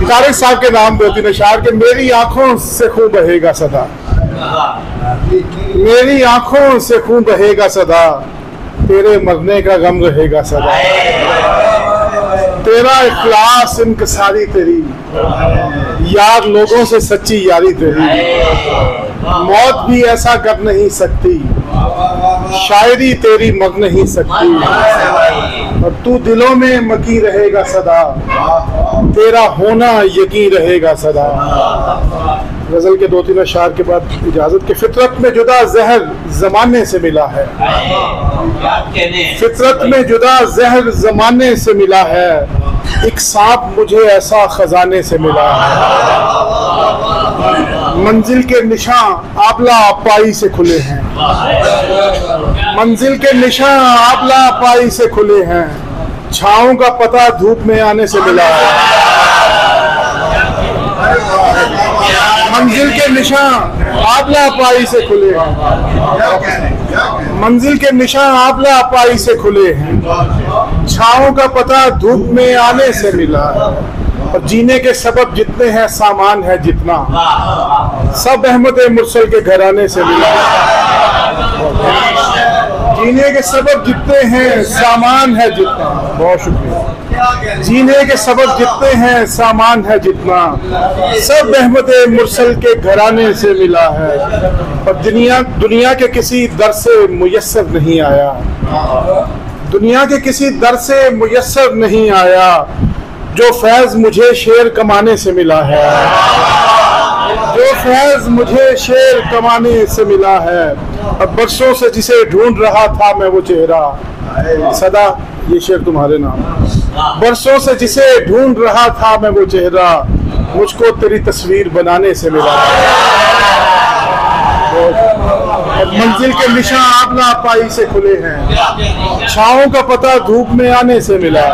तारिक साहब के नाम दो तीन अशार के। मेरी आंखों से खून बहेगा सदा, मेरी आंखों से खून बहेगा सदा, तेरे मरने का गम रहेगा सदा। तेरा इखलास इनकसारी तेरी, यार लोगों से सच्ची यारी तेरी, मौत भी ऐसा कर नहीं सकती, शायरी तेरी मग नहीं सकती। और तू दिलों में मकी रहेगा सदा, तेरा होना यकीन रहेगा सदा। गजल के दो तीन अशार के बाद इजाजत के। फितरत में जुदा जहर जमाने से मिला है, फितरत में जुदा जहर जमाने से मिला है, एक सांप मुझे ऐसा खजाने से मिला है। मंजिल के निशान आबला पाई से खुले हैं, मंजिल के निशान आबला पाई से खुले हैं, छाँव का पता धूप में आने से मिला है। मंजिल के निशान आबला पाई से खुले हैं, मंजिल के निशान आबला पाई से खुले हैं, छाँव का पता धूप में आने से मिला है। और जीने के सबब जितने हैं सामान है जितना, सब अहमद मुरसल के घराने से मिला है। जीने के सबब जितने हैं सामान है जितना, बहुत शुक्रिया। जीने के सबब जितने हैं सामान है जितना, सब अहमद मुरसल के घराने से मिला है। और दुनिया के किसी दर से मुयस्सर नहीं आया, दुनिया के किसी दर से मुयस्सर नहीं आया, जो फैज़ मुझे शेर कमाने से मिला है, जो फैज़ मुझे शेर कमाने से मिला है। अब बरसों से जिसे ढूंढ रहा था मैं वो चेहरा, सदा ये शेर तुम्हारे नाम। बरसों से जिसे ढूंढ रहा था मैं वो चेहरा, मुझको तेरी तस्वीर बनाने से मिला है। मंजिल के निशान आबला पाई से खुले हैं, छाँव का पता धूप में आने से मिला।